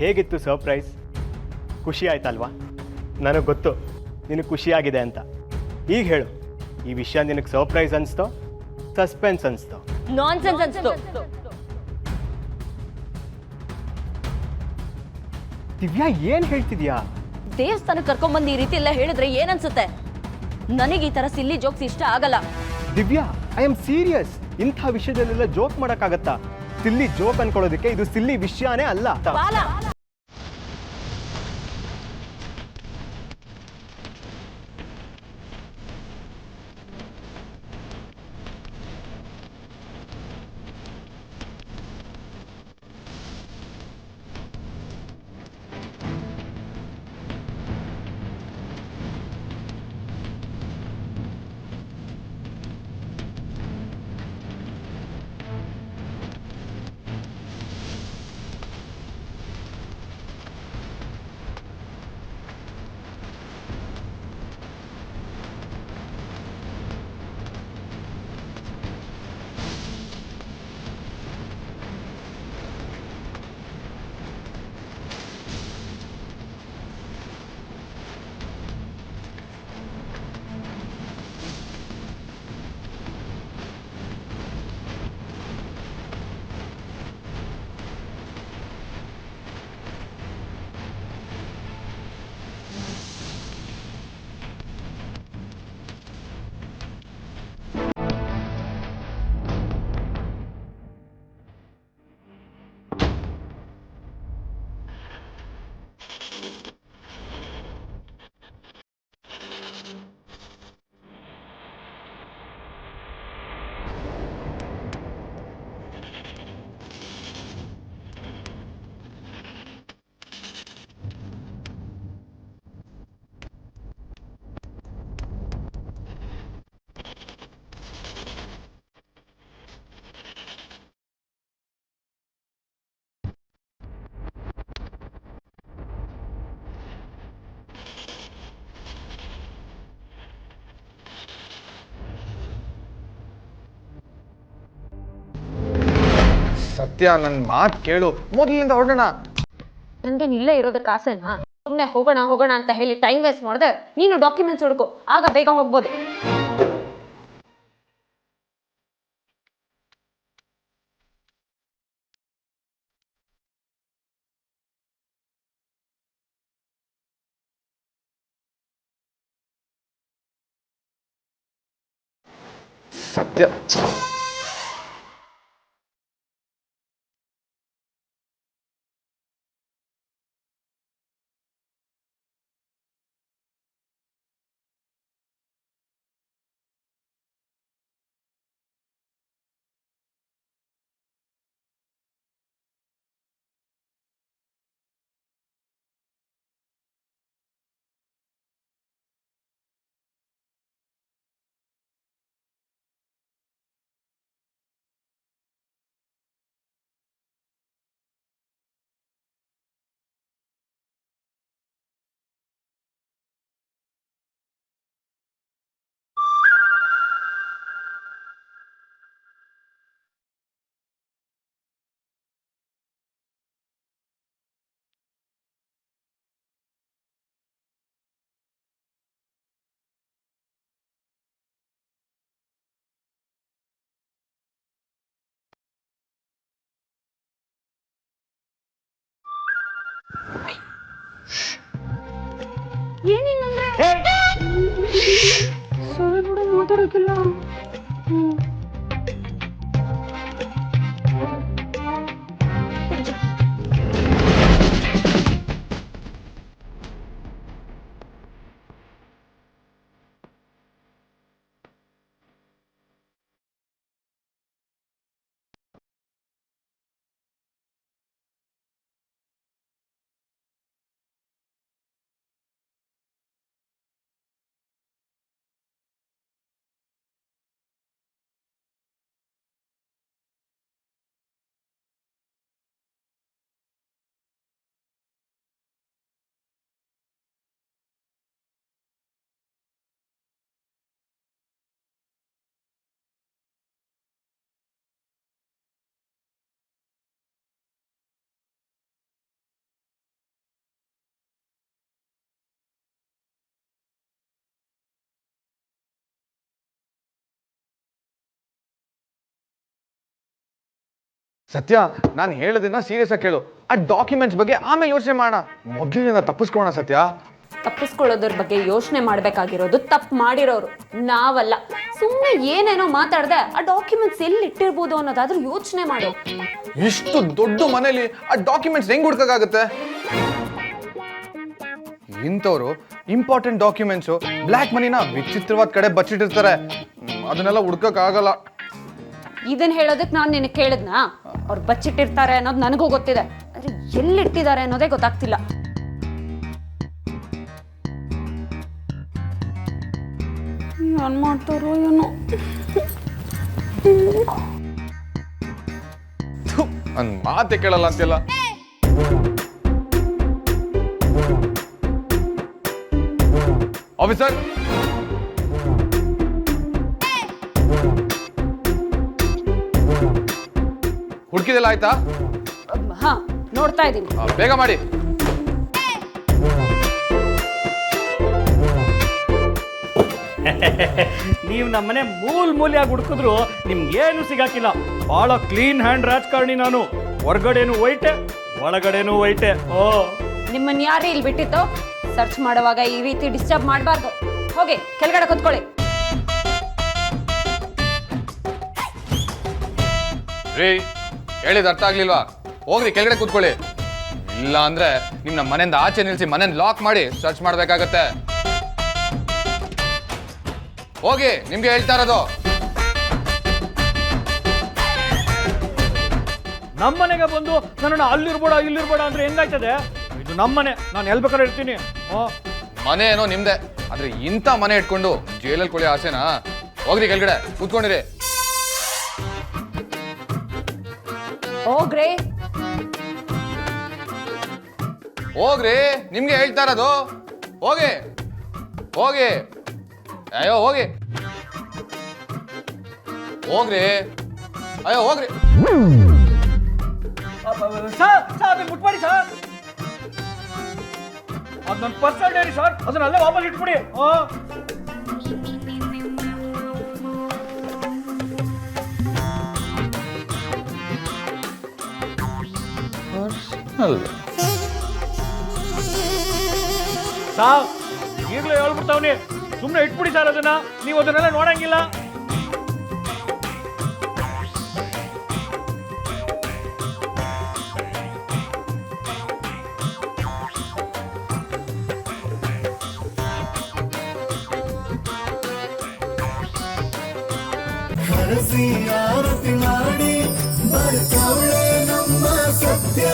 ಹೇಗಿತ್ತು ಸರ್ಪ್ರೈಸ್? ಖುಷಿ ಆಯ್ತಲ್ವಾ? ನನಗೆ ಗೊತ್ತು ನಿನಗೆ ಖುಷಿಯಾಗಿದೆ ಅಂತ. ಈಗ ಹೇಳು, ಈ ವಿಷಯ ನಿನಗೆ ಸರ್ಪ್ರೈಸ್ ಅನಿಸ್ತೋ ಸಸ್ಪೆನ್ಸ್ ಅನಿಸ್ತೋ? ನಾನ್ಸೆನ್ಸ್ ಅನ್ಸ್ತು. ದಿವ್ಯಾ, ಏನು ಹೇಳ್ತಿದ್ಯಾ? ದೇವಸ್ಥಾನಕ್ಕೆ ಕರ್ಕೊಂಡ್ಬಂದು ಈ ರೀತಿ ಎಲ್ಲ ಹೇಳಿದ್ರೆ ಏನನ್ಸುತ್ತೆ? ನನಗೆ ಈ ತರ ಸಿಲ್ಲಿ ಜೋಕ್ಸ್ ಇಷ್ಟ ಆಗಲ್ಲ. Divya, I am serious. ಇಂಥ ವಿಷಯದಲ್ಲೆಲ್ಲ ಜೋಕ್ ಮಾಡೋಕ್ಕಾಗತ್ತಾ? ಸಿಲ್ಲಿ ಜೋಕ್ ಅನ್ಕೊಳ್ಳೋದಕ್ಕೆ ಇದು ಸಿಲ್ಲಿ ವಿಷಯನೇ ಅಲ್ಲ. ಬಾಲ, ಸತ್ಯ, ನನ್ನ ಮಾತು ಕೇಳು, ಮೊದಲಿಂದ ಹೊರಡೋಣ. ನನಗೆ ಇಲ್ಲೇ ಇರೋದಕ್ಕೆ ಆಸೆನಾ? ಸುಮ್ಮನೆ ಹೋಗೋಣ ಹೋಗೋಣ ಅಂತ ಹೇಳಿ ಟೈಮ್ ವೇಸ್ಟ್ ಮಾಡಿದೆ. ನೀನು ಡಾಕ್ಯುಮೆಂಟ್ಸ್ ಹುಡುಕು, ಆಗ ಬೇಗ ಹೋಗ್ಬೋದು. ಸತ್ಯ, ಏನಿಲ್ಲಂದ್ರೆ ಮಾತಾಡೋಕಿಲ್ಲ. ಸತ್ಯ, ನಾನು ಹೇಳೋದನ್ನ ಸೀರಿಯಸ್ ಆಗಿ ಕೇಳು. ಆ ಡಾಕ್ಯುಮೆಂಟ್ಸ್ ಬಗ್ಗೆ ಆಮೇಲೆ ಯೋಚನೆ ಮಾಡೋಣ, ಮೊದಲಿನಿಂದ ತಪ್ಪಿಸ್ಕೊಳ್ಳೋಣ. ಸತ್ಯ, ತಪ್ಪಿಸ್ಕೊಳ್ಳೋದ್ರ ಬಗ್ಗೆ ಯೋಚನೆ ಮಾಡ್ಬೇಕಾಗಿರೋದು ತಪ್ಪು ಮಾಡಿರೋರು, ನಾವಲ್ಲ. ಸುಮ್ಮನೆ ಏನೇನೋ ಮಾತಾಡ್ದೆ ಆ ಡಾಕ್ಯುಮೆಂಟ್ಸ್ ಎಲ್ಲಿ ಇಟ್ಟಿರ್ಬೋದು ಅನ್ನೋದಾದ್ರೂ ಯೋಚನೆ ಮಾಡು. ಇಷ್ಟು ದೊಡ್ಡ ಮನೇಲಿ ಆ ಡಾಕ್ಯುಮೆಂಟ್ಸ್ ಹೆಂಗ್ ಹುಡ್ಕಾಗುತ್ತೆ? ಇಂಥವ್ರು ಇಂಪಾರ್ಟೆಂಟ್ ಡಾಕ್ಯುಮೆಂಟ್ಸು, ಬ್ಲ್ಯಾಕ್ ಮನಿನ ವಿಚಿತ್ರವಾದ ಕಡೆ ಬಚ್ಚಿಟ್ಟಿರ್ತಾರೆ. ಅದನ್ನೆಲ್ಲ ಹುಡ್ಕಕ್ ಆಗಲ್ಲ. ಇದನ್ನ ಹೇಳೋದಕ್ಕೆ ನಾನು ನಿನಗೆ ಕೇಳಿದ್ನಾ? ಅವ್ರು ಬಚ್ಚಿಟ್ಟಿರ್ತಾರೆ ಅನ್ನೋದು ನನಗೂ ಗೊತ್ತಿದೆ, ಆದ್ರೆ ಎಲ್ಲಿಟ್ಟಿದ್ದಾರೆ ಅನ್ನೋದೇ ಗೊತ್ತಾಗ್ತಿಲ್ಲ. ಏನ್ ಮಾಡ್ತಾರೋ ಏನೋ. ನನ್ ಮಾತೆ ಕೇಳಲ್ಲ ಅಂತೆಲ್ಲ. ಆಫೀಸರ್, ಹುಡುಕಿದೆಲ್ಲ ಆಯ್ತಾ? ಹಾ, ನೋಡ್ತಾ ಇದ್ದೀನಿ. ಬೇಗ ಮಾಡಿ. ನೀವು ನಮ್ಮನೆ ಮೂಲೆಯಾಗಿ ಹುಡುಕಿದ್ರು ನಿಮ್ಗೇನು ಸಿಗಾಕಿಲ್ಲ. ಬಹಳ ಕ್ಲೀನ್ ಹ್ಯಾಂಡ್ ರಾಜಕಾರಣಿ ನಾನು. ಹೊರಗಡೆನು ವೈಟೆ, ಒಳಗಡೆನು ವೈಟೆ. ಓ, ನಿಮ್ಮನ್ನ ಯಾರೇ ಇಲ್ಲಿ ಬಿಟ್ಟಿತ್ತು? ಸರ್ಚ್ ಮಾಡುವಾಗ ಈ ರೀತಿ ಡಿಸ್ಟರ್ಬ್ ಮಾಡಬಾರ್ದು. ಹೋಗಿ ಕೆಳಗಡೆ ಕೂತ್ಕೊಳ್ಳಿ. ರೀ, ಹೇಳಿದ ಅರ್ಥ ಆಗ್ಲಿಲ್ವಾ? ಹೋಗ್ರಿ ಕೆಳಗಡೆ ಕೂತ್ಕೊಳ್ಳಿ. ಇಲ್ಲ ಅಂದ್ರೆ ನಿಮ್ನ ಮನೆಯಿಂದ ಆಚೆ ನಿಲ್ಸಿ ಮನೇನ ಲಾಕ್ ಮಾಡಿ ಸರ್ಚ್ ಮಾಡ್ಬೇಕಾಗತ್ತೆ. ಹೋಗಿ, ನಿಮ್ಗೆ ಹೇಳ್ತಾ ಇರೋದು. ನಮ್ಮನೆಗೆ ಬಂದು ನನ್ನನ್ನು ಅಲ್ಲಿರ್ಬೇಡ ಇಲ್ಲಿರ್ಬೇಡ ಅಂದ್ರೆ ಹೆಂಗಾಯ್ತದೆ? ಇದು ನಮ್ಮನೆ, ನಾನು ಎಲ್ಲಿ ಬೇಕಾದ್ರೆ ಇರ್ತೀನಿ. ಮನೆ ಏನೋ ನಿಮ್ದೆ, ಆದ್ರೆ ಇಂಥ ಮನೆ ಇಟ್ಕೊಂಡು ಜೈಲಲ್ಲಿ ಕೊಳಿ ಆಸೆನಾ? ಹೋಗ್ರಿ ಕೆಳಗಡೆ ಕೂತ್ಕೊಂಡಿರಿ. ಹೋಗ್ರಿ ಹೋಗ್ರಿ, ನಿಮ್ಗೆ ಹೇಳ್ತಾ ಇರೋದು. ಹೋಗಿ ಹೋಗಿ, ಅಯ್ಯೋ ಹೋಗಿ, ಹೋಗ್ರಿ, ಅಯ್ಯೋ ಹೋಗ್ರಿ. ಸರ್, ಅದನ್ನ ಮುಟ್ಬೇಡಿ ಸರ್. ಅದು ನನ್ನ ಪರ್ಸನಲ್ ಡೈರಿ ಸರ್, ಅದನ್ನ ಅಲ್ಲೇ ವಾಪಸ್ ಇಟ್ಬಿಡಿ. ಸಾರ್, ಈಗಲೇ ಹೇಳ್ಬಿಡ್ತಾವ್ನಿ, ಸುಮ್ಮನೆ ಇಟ್ಬಿಡಿ ಸರ್ ಅದನ್ನ. ನೀವು ಅದನ್ನೆಲ್ಲ ನೋಡಂಗಿಲ್ಲ. ಹರಸಿ ಆರತಿ ಮಾಡಿ ಬರ್ತವಳೆ ನಮ್ಮ ಸತ್ಯ.